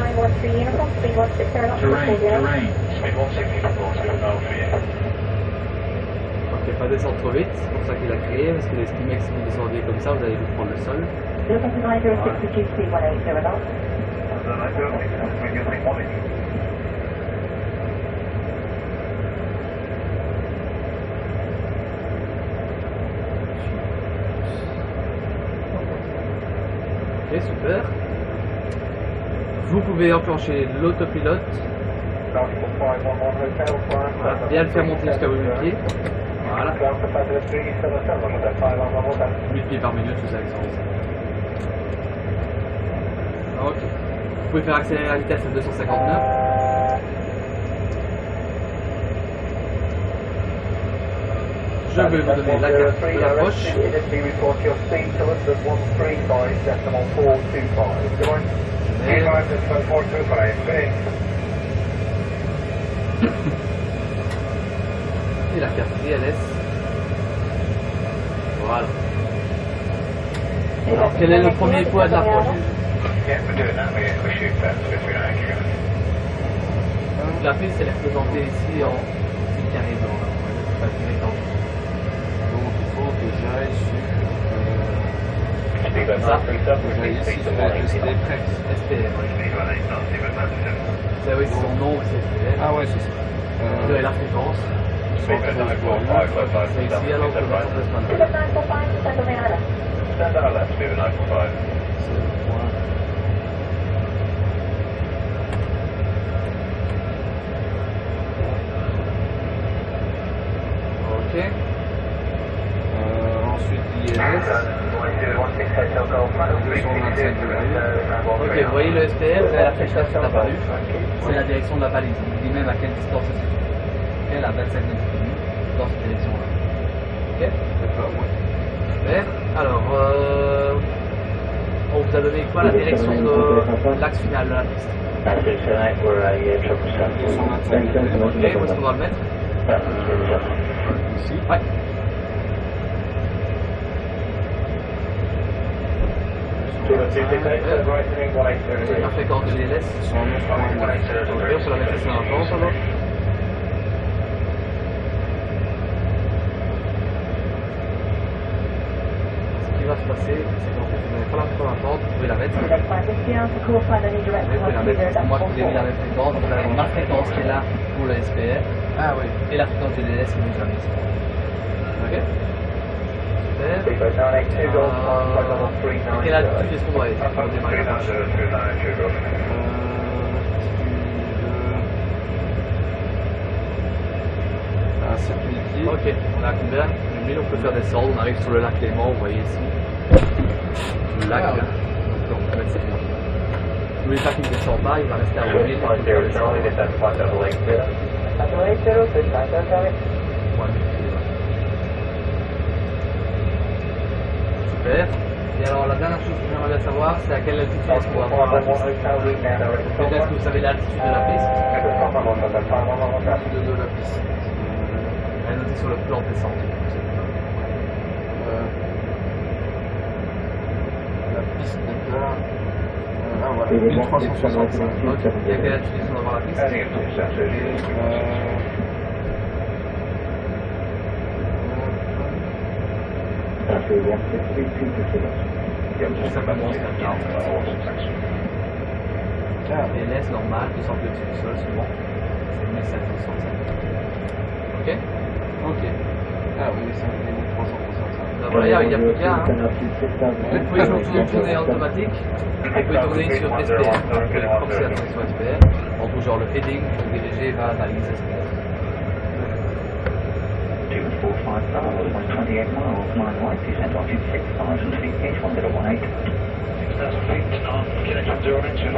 913 Uniform, speed 16 Terrain, terrain. Speed 160 for Ok, pas descendre trop vite, c'est pour ça qu'il a créé, parce qu'il estimait que si vous descendiez comme ça, vous allez vous prendre le sol. Looking to 9062, speed 180 knots. Ok, super. Vous pouvez enclencher l'autopilote. Voilà, bien le faire monter jusqu'à vos 1000 pieds. Voilà. 1000 pieds par minute, c'est ça avec ça. Ok. Vous pouvez faire accélérer la vitesse à 259. Je vais vous donner la carte d'approche. Et la carte DLS. Voilà. Alors, quel est le premier poids de l'approche? La piste, elle est représentée ici en carré blanc. Donc il faut que j'aille sur Ça, SPR. SPR. C'est oui, c'est son nom, c'est SPR. Ah ouais, c'est ça. Et la fréquence. C'est ici alors que vous Speed 945, descend to main island. Stand out left, speed 945. C'est le point. Ok. Ensuite l'ILS. 225 degrés. Ok, vous voyez le SPR, vous avez la flèche là qui est apparue. C'est la direction de la balise. Il dit même à quelle distance elle se trouve. Ok, elle a 25 minutes dans cette direction-là. Ok. D'accord, ouais. Super. Alors, on vous a donné quoi la direction de l'axe final de la piste? 225 degrés. Ok, où est-ce qu'on va le mettre? Ici. Ouais. C'est la fréquence de l'ILS. 109.9. Ok, on peut la mettre ici dans la France alors. Ce qui va se passer, c'est qu'en fait, vous n'avez pas la fréquence à vous pouvez la mettre. Direct flight is down to course line any direct Vous pouvez la flight mettre, leader, moi je that's vous ai mis la même fréquence, vous avez ma fréquence qui est là pour le SPR Ah oui. et la fréquence du DLS qui est déjà mise. Ok. Super. Quelle altitude est-ce qu'on doit être pour démarrer la marche? À 7000 pieds. Ok, on a combien? 1000, on peut faire descendre, on arrive sur le lac Léman, vous voyez ici. Le lac, Ah, là. Donc on peut mettre 7000. Si vous voulez pas qu'il ne descende pas, il va rester à 1000, il faut faire descendre. Ouais, super. Et alors la dernière chose que j'aimerais bien savoir, c'est à quelle altitude est-ce qu'on va voir la piste? Peut-être que vous savez l'altitude de la piste? De la piste. Elle est notée sur le plan de descente. La piste départ. Ah voilà, 1365. Ok, et à quelle altitude est-ce qu'on va voir la piste? Ça commence par 40. Et laisse normal, 200 pieds au-dessus du sol, souvent. C'est 1765. Ok? Ok. Ah oui, c'est 1365. Donc voilà, il n'y a plus qu'à. Hein. Vous pouvez tourner automatique. Vous pouvez tourner sur SPR. Vous pouvez forcer à tourner sur SPR. En bougeant le heading, vous dirigez vers la balise SPR. 245 miles, 128 miles, 9 right, descent altitude 6,000 feet, H1 018. 6,000 feet, connection 092, 5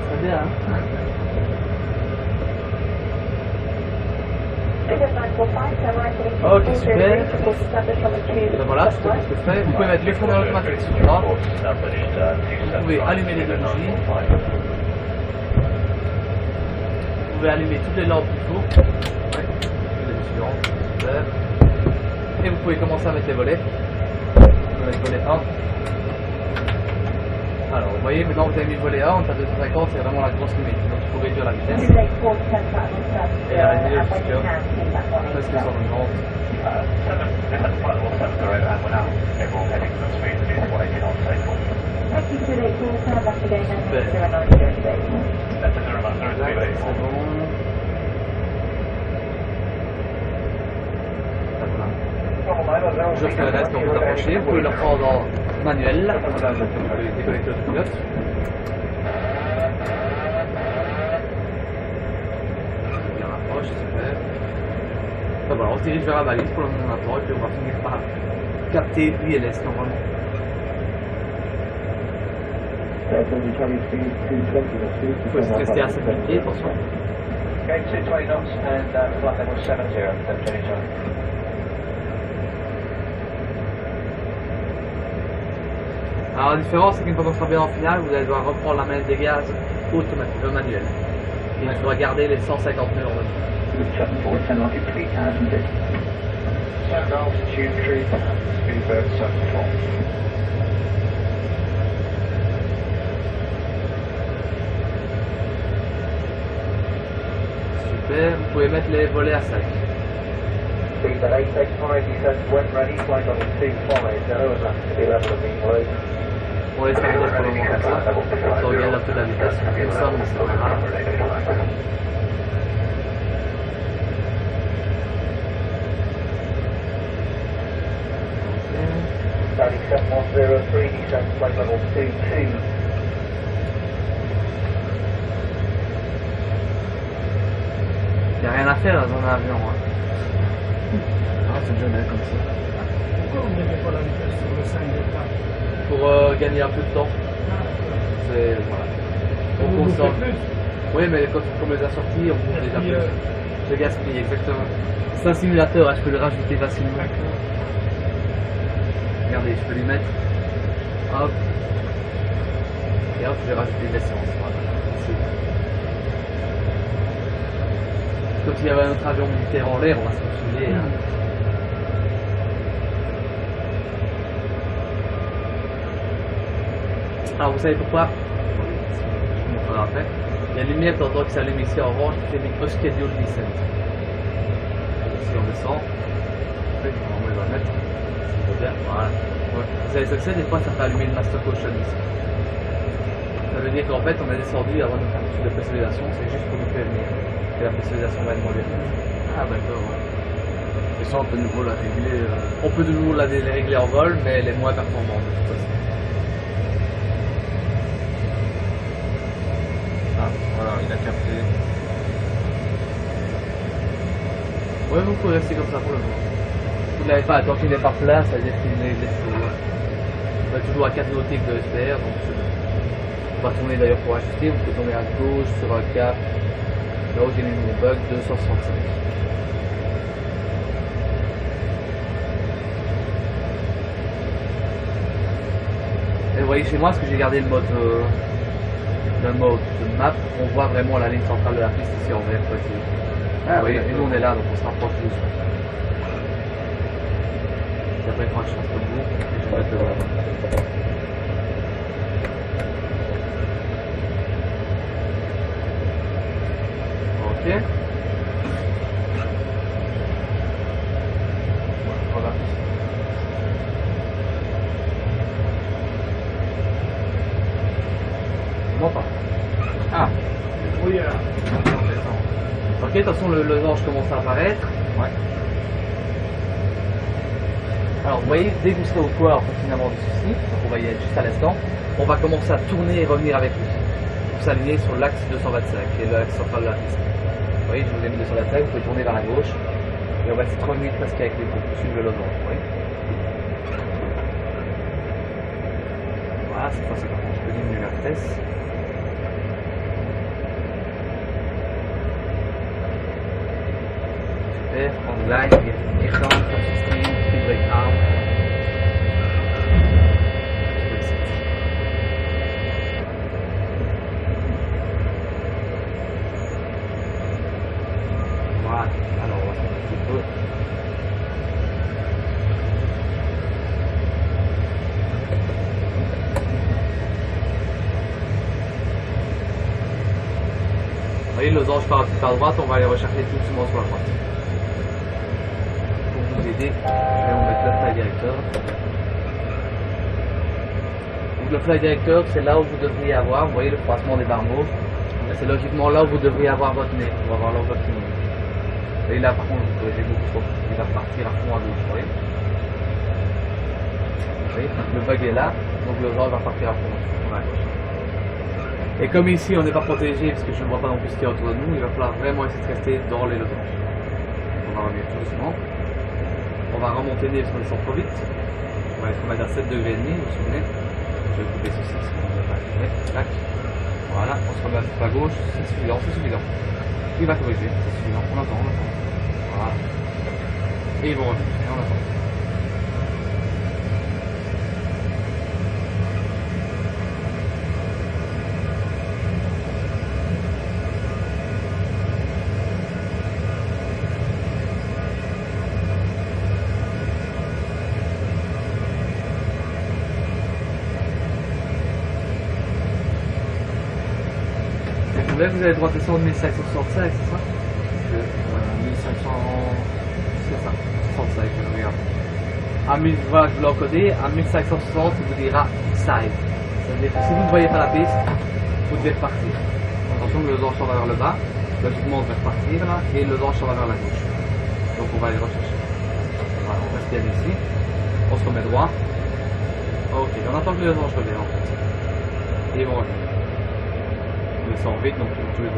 C'est bien, hein? Ok, super. Donc voilà, c'est tout ce que je fais. Vous pouvez mettre les freineurs automatiques sur droit. Vous pouvez allumer les deux bougies. Vous pouvez allumer toutes les lampes qu'il faut. Ouais. Les suivantes. Super. Et vous pouvez commencer à mettre les volets. On va mettre volet 1. Alors vous voyez, maintenant vous avez mis le volet 1, on est à 250, c'est vraiment la grosse limite. Donc il faut réduire la vitesse. Relay 4 to 10 platform service Et 0, arrêter and when jusqu'à you can, feedback 180. presque 190. 7 platform 7 and we're now everyone heading for speed to 180 knots April. Thank you, Relay 4, turn left again, and Super. 0906. That's a 0 Là, 0 c'est 0 bon. Je ferai le reste quand vous approchez. Vous pouvez le reprendre en manuel. Le déconnecteur du pilote. Bien approche, super. Ah, voilà, on se dirige vers la balise pour le moment on approche et on va finir par capter l'ILS normalement. Il faut se rester à 7000 pieds, attention. Okay, 220 knots and flight level 70, Jenny Charlie. Alors la différence c'est qu'une fois qu'on sera bien en finale, vous allez devoir reprendre la manette des gaz automatique, manuel. Et il faudra garder les 150 nœuds en même temps. 74, 10 longitude 3000 feet. Sound altitude 3000, speedbird 74. Super, vous pouvez mettre les volets à sec. Speedbird 885, descent when ready, flight level 250, and that's to be level of being low. On laisse la vitesse pour le moment comme ça. Ça regarde un peu la vitesse. Une somme, mais c'est pas grave. Standing 7103, descent flight level 22. Il n'y a rien à faire dans un avion. Hein. Ah, c'est déjà bien comme ça. Pourquoi on ne met pas la vitesse sur le 5 départ? Pour gagner un peu de temps. C'est voilà. On Vous consomme. faites plus. Oui, mais quand on les a sortis, on compte déjà Gaspilleur. plus. Je gaspille, exactement. C'est un simulateur, hein, je peux le rajouter facilement. Regardez, je peux lui mettre. Hop. Et hop, je vais rajouter de l'essence. Voilà. Ici. Comme s'il y avait un autre avion militaire en l'air, on va se filer. Hein. Alors vous savez pourquoi? Je vous montrerai après. Il y a une lumière qui s'allume ici en orange qui fait micro schedule descent. Si on descend, on va le mettre. Bien, voilà. Ouais. Vous savez ce que c'est? Des fois ça fait allumer le master caution ici. Ça veut dire qu'en fait on a descendu avant notre amplitude de pressurisation, c'est juste pour nous prévenir que la pressurisation va être moins bien. Ah, d'accord, ouais. Et ça, on peut de nouveau la régler. On peut de nouveau la régler en vol, mais elle est moins performante de toute façon. Ah, voilà, il a capté. Ouais, vous pouvez rester comme ça pour le moment. Vous n'avez pas, tant qu'il n'est pas plat, ça veut dire qu'il est toujours. On est toujours à 4 nautiques de SPR, donc on va tourner d'ailleurs pour ajuster. On peut tourner à gauche sur un cap. Là où j'ai mis mon bug, 265. Et vous voyez chez moi, parce que j'ai gardé le mode de map, on voit vraiment la ligne centrale de la piste ici en vert. Ah, Vous voyez, oui, et nous on est là, donc on se rapproche tous. Et après, quand je fasse le bout, je vais mettre le voilà. Ok. Voilà. Moi pas. Ah. Oui, Ok, attention, le losange commence à apparaître. Ouais. Alors, vous voyez, dès que vous serez au toit, finalement, du souci, donc on va y être juste à l'instant, on va commencer à tourner et revenir avec lui. Pour s'aligner sur l'axe 225, qui est l'axe central de la piste. Vous voyez, je vous ai mis 225, vous pouvez tourner vers la gauche, et on va essayer de revenir presque avec les pour suivre le losange, vous voyez. Voilà, cette fois, c'est parti, je peux diminuer la vitesse. Super, on line, écran, touchscreen, free break arm. Voilà, alors on va faire un petit peu. voyez, le losange part un petit peu à droite, on va aller rechercher tout doucement sur la droite. Pour vous aider, je vais vous mettre le fly directeur. Donc le fly directeur, c'est là où vous devriez avoir, vous voyez le froissement des barreaux. C'est logiquement là où vous devriez avoir votre nez, on va voir là votre nez. Et là par contre, vous corrigez beaucoup trop, il va repartir à fond à gauche, vous voyez. Vous voyez, le bug est là, donc le losange va partir à fond à gauche. Et comme ici on n'est pas protégé, parce que je ne vois pas non plus ce qu'il y a autour de nous, il va falloir vraiment essayer de rester dans les losanges. On va revenir tout doucement. On va remonter nez parce qu'on descend trop vite. On va être remettre à 7 degrés et demi, vous vous souvenez. Je vais couper ceci, sinon on ne va pas filmer. Tac. Voilà, on se remet un petit peu à gauche, c'est suffisant, c'est suffisant. Il va corriger, c'est suffisant, on attend, on attend. Voilà. Et ils vont revenir, et on attend. Là, vous avez le droit de descendre 1565, c'est ça 1500... c'est ça, 65, regarde. À 1000, voilà, je vous l'ai encodé, à 1560, il vous dira side. C'est-à-dire que si vous ne voyez pas la piste, vous devez repartir. Attention, le losange s'en va vers le bas, logiquement on devrait repartir là, et le losange s'en va vers la gauche. Donc on va aller rechercher. Voilà, on reste bien ici, on se remet droit. Ok, on attend que le losange revienne en fait. Et ils vont revenir. On descend vite, donc tous les deux.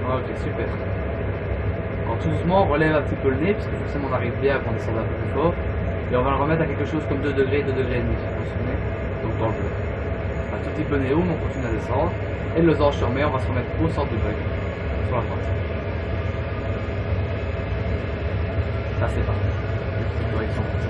Ok, super. Alors tout doucement, on relève un petit peu le nez, parce que forcément on arrive bien quand on descend un peu plus fort. Et on va le remettre à quelque chose comme 2 degrés, 2 degrés et demi, vous vous souvenez. Donc dans le bleu. Un tout petit peu néo, mais on continue à descendre. Et le losange se remet, on va se remettre au centre du bug. Sur la droite. Ça c'est parfait. Une petite correction comme ça.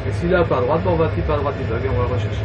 Et celui-là un peu à droite, on va un petit peu à droite du bug et on va le rechercher.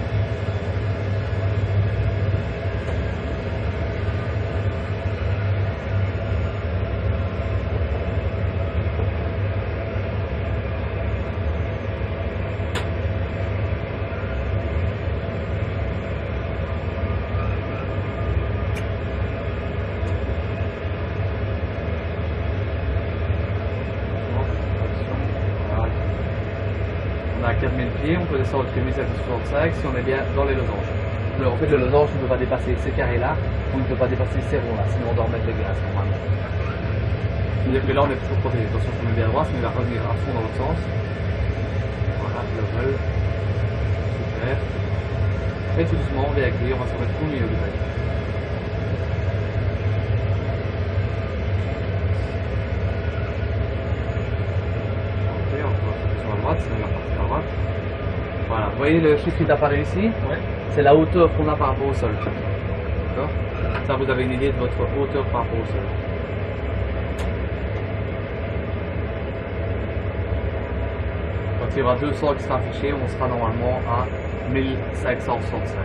À 4000 pieds, on peut descendre jusqu'à 1565 si on est bien dans les losanges. Alors, en fait, le losange ne peut pas dépasser ces carrés-là, on ne peut pas dépasser ces ronds-là, sinon on doit remettre les gaz normalement. C'est-à-dire que là, on est toujours protégé. Attention, on met bien droit, sinon il va revenir à fond dans l'autre sens. Voilà, level. Super. Et tout doucement, on vient avec lui, on va se remettre au milieu du bail. Ok, on va se sur la droite, sinon il va partir à droite. Voilà, vous voyez le chiffre qui est apparu ici? Ouais. C'est la hauteur qu'on a par rapport au sol. D'accord? Ça, vous avez une idée de votre hauteur par rapport au sol. Quand il y aura 200 qui sera affiché, on sera normalement à 1565.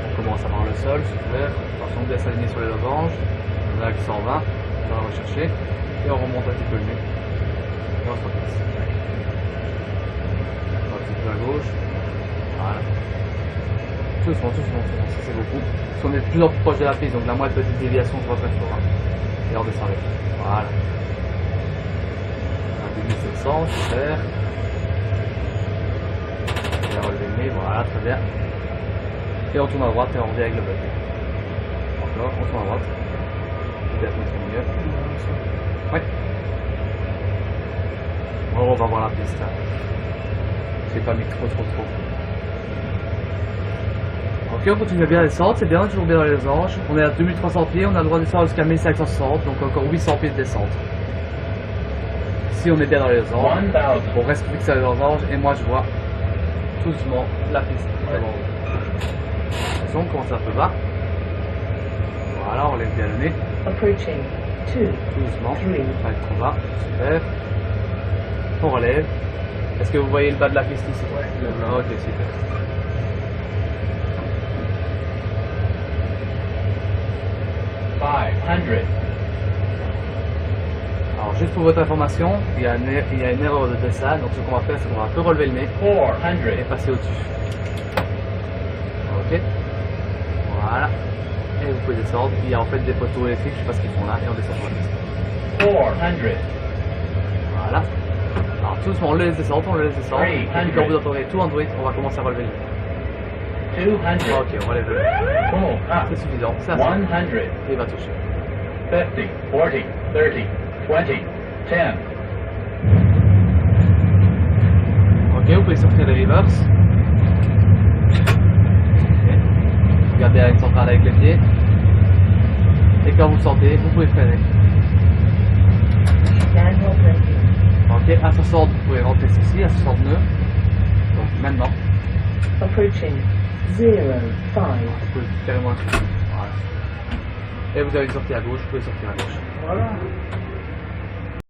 On commence à voir le sol, super. Attention de bien s'aligner sur les losanges. Là qui s'en va, on va la rechercher. Et on remonte un petit peu le nez. Et on se replace. Un petit peu à gauche. Voilà. Tout doucement, ça c'est beaucoup. Parce qu'on est de plus en plus proche de la piste, donc la moindre petite déviation sur votre restaurant. Et on descend avec. Voilà. À 2700, super. Bien relever le nez, voilà, très bien. Et on tourne à droite et on revient avec le bug. Encore, on tourne à droite. Peut-être notre milieu. Ouais. Bon, on va voir la piste. J'ai pas mis trop. Ok, on continue à bien descendre, c'est bien, toujours bien dans les losanges. On est à 2300 pieds, on a le droit de descendre jusqu'à 1560, donc encore 800 pieds de descente. ici on est bien dans les oranges. 1000. On reste fixé dans les oranges et moi je vois tout doucement la piste vraiment. Attention, on commence un peu bas. Voilà, on lève bien le nez. Approaching 2, Tout doucement. 3. Pas être trop bas. Super. On relève. Est-ce que vous voyez le bas de la piste ici? Ok, super. Alors, juste pour votre information, il y a une erreur de dessin. Donc, ce qu'on va faire, c'est qu'on va un peu relever le nez et passer au-dessus. Ok. Voilà. Et vous pouvez descendre. Il y a en fait des poteaux électriques, je sais pas ce qu'ils font là, et on descend sur la piste. Voilà. Alors, tout doucement, on le laisse descendre, on le laisse descendre. Et puis, quand vous entendrez tout Android, on va commencer à relever le nez. 200. Ok, on relève le nez. Pull up. C'est suffisant. C'est assez. 100. Et il va toucher. 50, 40, 30, 20, 10. Ok, vous pouvez sortir les reverse. Ok. Regardez à une centrale avec les pieds. Et quand vous le sentez, vous pouvez freiner. Downhill braking. Ok, à 60, vous pouvez rentrer ici, à 69. Donc maintenant, Approaching 0, 5. vous pouvez carrément le suivre. Voilà. Et vous avez une sortie à gauche, vous pouvez sortir à gauche. Voilà.